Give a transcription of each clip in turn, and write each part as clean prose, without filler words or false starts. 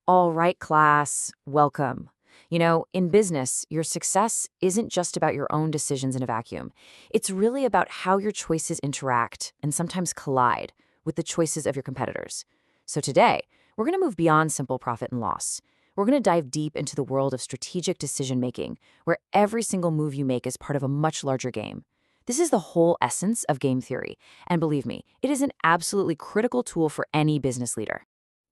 All right, class, welcome. In business, your success isn't just about your own decisions in a vacuum. It's really about how your choices interact and sometimes collide with the choices of your competitors. So today, we're going to move beyond simple profit and loss. We're going to dive deep into the world of strategic decision making, where every single move you make is part of a much larger game. This is the whole essence of game theory, and believe me, it is an absolutely critical tool for any business leader.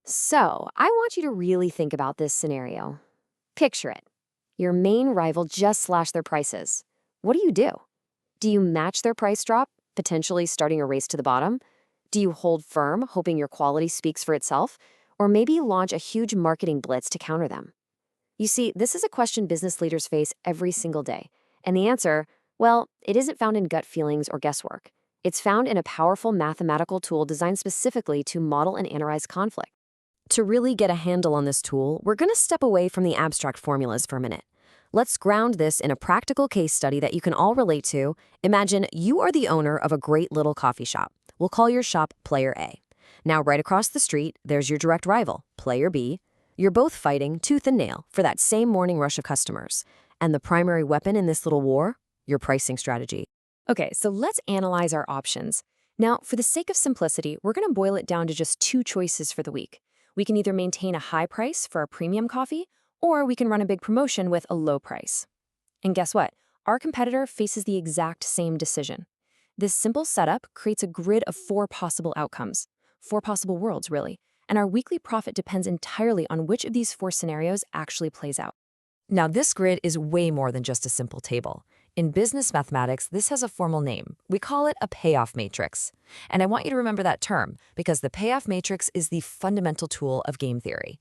So, I want you to really think about this scenario. Picture it. Your main rival just slashed their prices. What do? Do you match their price drop, potentially starting a race to the bottom? Do you hold firm, hoping your quality speaks for itself? Or maybe launch a huge marketing blitz to counter them? You see, this is a question business leaders face every single day. And the answer, well, it isn't found in gut feelings or guesswork. It's found in a powerful mathematical tool designed specifically to model and analyze conflict. To really get a handle on this tool, we're going to step away from the abstract formulas for a minute. Let's ground this in a practical case study that you can all relate to. Imagine you are the owner of a great little coffee shop. We'll call your shop Player A. Now, right across the street, there's your direct rival, Player B. You're both fighting tooth and nail for that same morning rush of customers. And the primary weapon in this little war? Your pricing strategy. Okay, so let's analyze our options. Now, for the sake of simplicity, we're going to boil it down to just two choices for the week. We can either maintain a high price for a premium coffee, or we can run a big promotion with a low price. And guess what? Our competitor faces the exact same decision. This simple setup creates a grid of four possible outcomes, four possible worlds, really, and our weekly profit depends entirely on which of these four scenarios actually plays out. Now, this grid is way more than just a simple table. In business mathematics, this has a formal name. We call it a payoff matrix. And I want you to remember that term because the payoff matrix is the fundamental tool of game theory.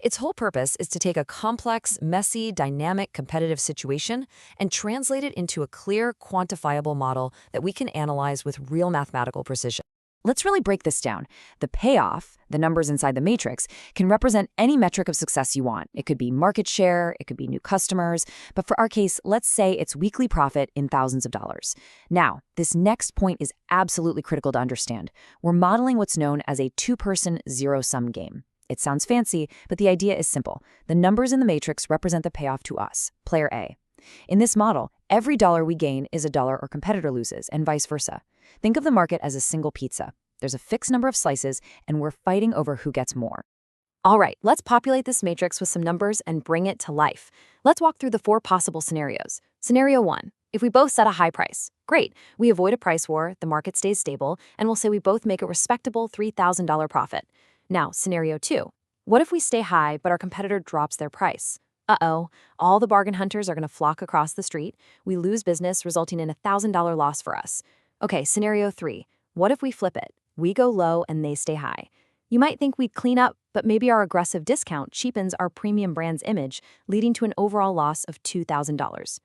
Its whole purpose is to take a complex, messy, dynamic, competitive situation and translate it into a clear, quantifiable model that we can analyze with real mathematical precision. Let's really break this down. The payoff, the numbers inside the matrix, can represent any metric of success you want. It could be market share, it could be new customers, but for our case, let's say it's weekly profit in thousands of dollars. Now, this next point is absolutely critical to understand. We're modeling what's known as a two-person zero-sum game. It sounds fancy, but the idea is simple. The numbers in the matrix represent the payoff to us, Player A. In this model, every dollar we gain is a dollar our competitor loses, and vice versa. Think of the market as a single pizza. There's a fixed number of slices, and we're fighting over who gets more. All right, let's populate this matrix with some numbers and bring it to life. Let's walk through the four possible scenarios. Scenario 1. If we both set a high price, great. We avoid a price war, the market stays stable, and we'll say we both make a respectable $3,000 profit. Now, scenario 2. What if we stay high, but our competitor drops their price? Uh-oh, all the bargain hunters are going to flock across the street. We lose business, resulting in a $1,000 loss for us. Okay, scenario 3. What if we flip it? We go low and they stay high. You might think we'd clean up, but maybe our aggressive discount cheapens our premium brand's image, leading to an overall loss of $2,000.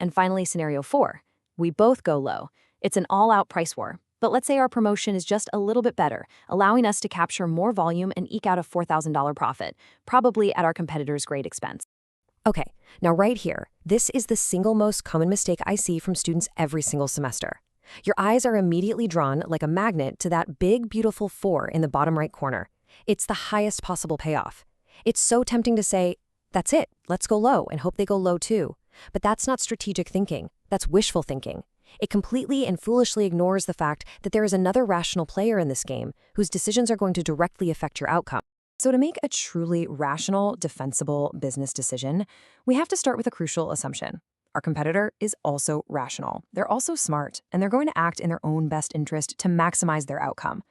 And finally, scenario 4. We both go low. It's an all-out price war. But let's say our promotion is just a little bit better, allowing us to capture more volume and eke out a $4,000 profit, probably at our competitor's great expense. Okay, now right here, this is the single most common mistake I see from students every single semester. Your eyes are immediately drawn like a magnet to that big, beautiful 4 in the bottom right corner. It's the highest possible payoff. It's so tempting to say, that's it, let's go low and hope they go low too. But that's not strategic thinking, that's wishful thinking. It completely and foolishly ignores the fact that there is another rational player in this game whose decisions are going to directly affect your outcome. So to make a truly rational, defensible business decision, we have to start with a crucial assumption. Our competitor is also rational. They're also smart, and they're going to act in their own best interest to maximize their outcome.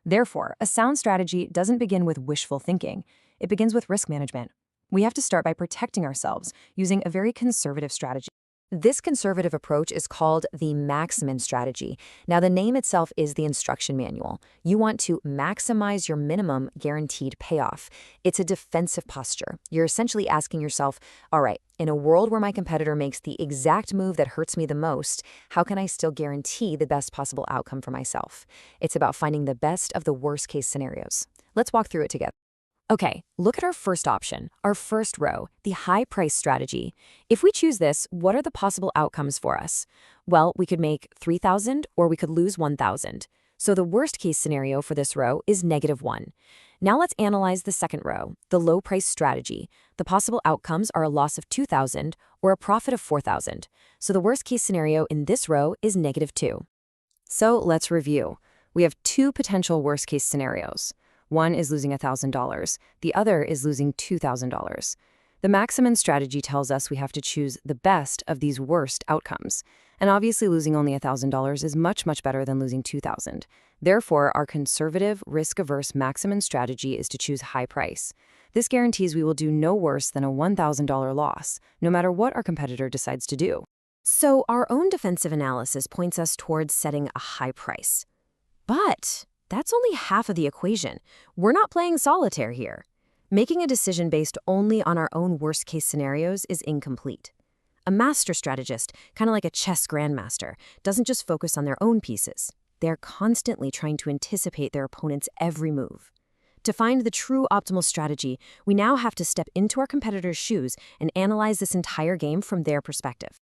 Therefore, a sound strategy doesn't begin with wishful thinking. It begins with risk management. We have to start by protecting ourselves using a very conservative strategy. This conservative approach is called the maximum strategy. Now, the name itself is the instruction manual. You want to maximize your minimum guaranteed payoff. It's a defensive posture. You're essentially asking yourself, all right, in a world where my competitor makes the exact move that hurts me the most, how can I still guarantee the best possible outcome for myself? It's about finding the best of the worst case scenarios. Let's walk through it together. Okay, look at our first option, our first row, the high price strategy. If we choose this, what are the possible outcomes for us? Well, we could make $3,000 or we could lose $1,000. So the worst case scenario for this row is -1. Now let's analyze the second row, the low price strategy. The possible outcomes are a loss of 2,000 or a profit of 4,000. So the worst case scenario in this row is -2. So let's review. We have two potential worst case scenarios. One is losing $1,000. The other is losing $2,000. The maximum strategy tells us we have to choose the best of these worst outcomes. And obviously losing only $1,000 is much, much better than losing $2,000. Therefore, our conservative, risk-averse maximum strategy is to choose high price. This guarantees we will do no worse than a $1,000 loss, no matter what our competitor decides to do. So our own defensive analysis points us towards setting a high price. But that's only half of the equation. We're not playing solitaire here. Making a decision based only on our own worst-case scenarios is incomplete. A master strategist, kind of like a chess grandmaster, doesn't just focus on their own pieces. They're constantly trying to anticipate their opponent's every move. To find the true optimal strategy, we now have to step into our competitor's shoes and analyze this entire game from their perspective.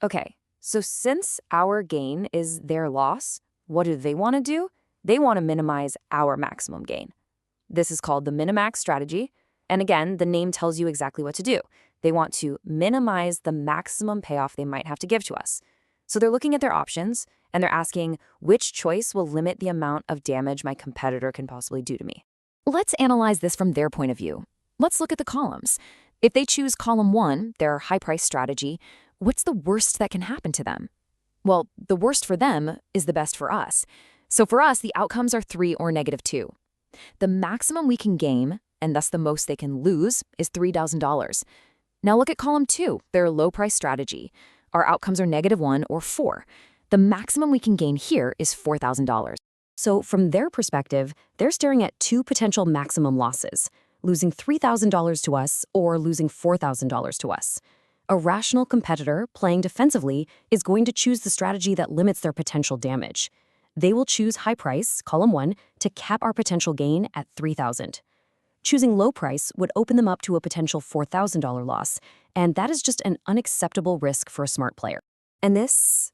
Okay, so since our gain is their loss, what do they want to do? They want to minimize our maximum gain. This is called the minimax strategy. And again, the name tells you exactly what to do. They want to minimize the maximum payoff they might have to give to us. So they're looking at their options, and they're asking which choice will limit the amount of damage my competitor can possibly do to me. Let's analyze this from their point of view. Let's look at the columns. If they choose column 1, their high price strategy, what's the worst that can happen to them? Well, the worst for them is the best for us. So for us, the outcomes are 3 or -2. The maximum we can gain, and thus the most they can lose, is $3,000. Now look at column 2, their low price strategy. Our outcomes are -1 or 4. The maximum we can gain here is $4,000. So from their perspective, they're staring at two potential maximum losses, losing $3,000 to us or losing $4,000 to us. A rational competitor playing defensively is going to choose the strategy that limits their potential damage. They will choose high price, column 1, to cap our potential gain at $3,000. Choosing low price would open them up to a potential $4,000 loss, and that is just an unacceptable risk for a smart player. And this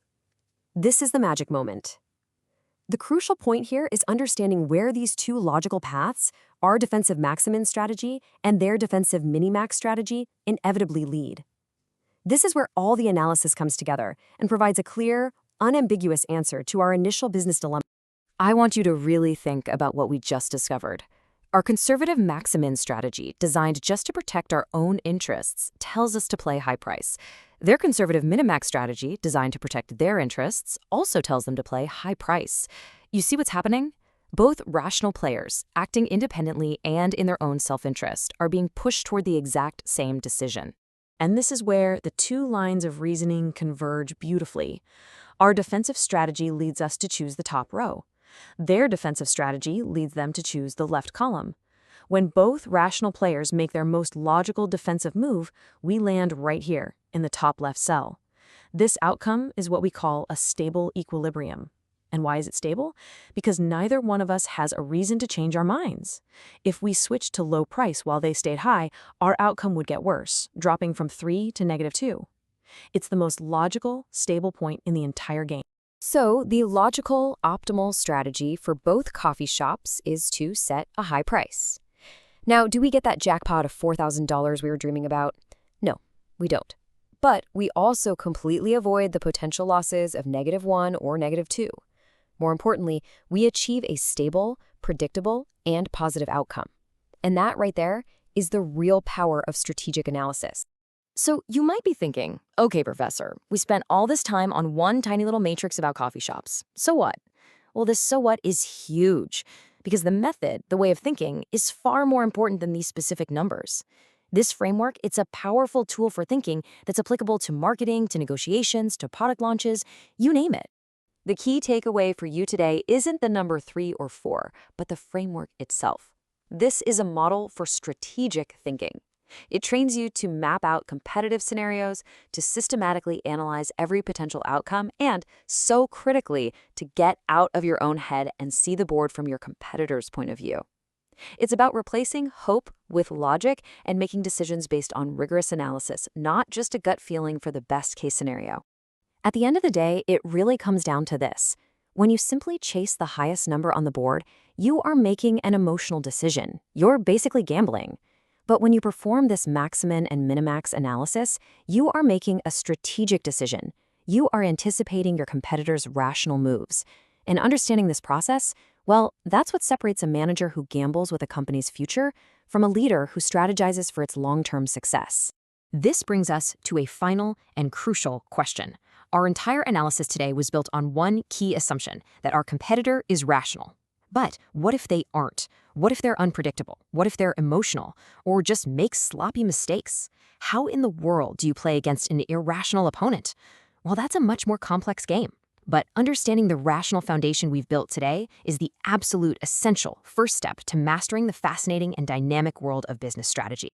is the magic moment. The crucial point here is understanding where these two logical paths, our defensive maximum strategy and their defensive minimax strategy, inevitably lead. This is where all the analysis comes together and provides a clear, unambiguous answer to our initial business dilemma. I want you to really think about what we just discovered. Our conservative maximum strategy, designed just to protect our own interests, tells us to play high price. Their conservative minimax strategy, designed to protect their interests, also tells them to play high price. You see what's happening? Both rational players, acting independently and in their own self-interest, are being pushed toward the exact same decision. And this is where the two lines of reasoning converge beautifully. Our defensive strategy leads us to choose the top row. Their defensive strategy leads them to choose the left column. When both rational players make their most logical defensive move, we land right here, in the top left cell. This outcome is what we call a stable equilibrium. And why is it stable? Because neither one of us has a reason to change our minds. If we switched to low price while they stayed high, our outcome would get worse, dropping from 3 to -2. It's the most logical, stable point in the entire game. So the logical, optimal strategy for both coffee shops is to set a high price. Now, do we get that jackpot of $4,000 we were dreaming about? No, we don't. But we also completely avoid the potential losses of -1 or -2. More importantly, we achieve a stable, predictable, and positive outcome. And that right there is the real power of strategic analysis. So you might be thinking, okay, Professor, we spent all this time on one tiny little matrix about coffee shops. So what? Well, this so what is huge, because the method, the way of thinking, is far more important than these specific numbers. This framework, it's a powerful tool for thinking that's applicable to marketing, to negotiations, to product launches, you name it. The key takeaway for you today isn't the number 3 or 4, but the framework itself. This is a model for strategic thinking. It trains you to map out competitive scenarios, to systematically analyze every potential outcome, and, so critically, to get out of your own head and see the board from your competitor's point of view. It's about replacing hope with logic and making decisions based on rigorous analysis, not just a gut feeling for the best-case scenario. At the end of the day, it really comes down to this. When you simply chase the highest number on the board, you are making an emotional decision. You're basically gambling. But when you perform this maximin and minimax analysis, you are making a strategic decision. You are anticipating your competitors' rational moves. And understanding this process, well, that's what separates a manager who gambles with a company's future from a leader who strategizes for its long-term success. This brings us to a final and crucial question. Our entire analysis today was built on one key assumption, that our competitor is rational. But what if they aren't? What if they're unpredictable? What if they're emotional? Or just make sloppy mistakes? How in the world do you play against an irrational opponent? Well, that's a much more complex game. But understanding the rational foundation we've built today is the absolute essential first step to mastering the fascinating and dynamic world of business strategy.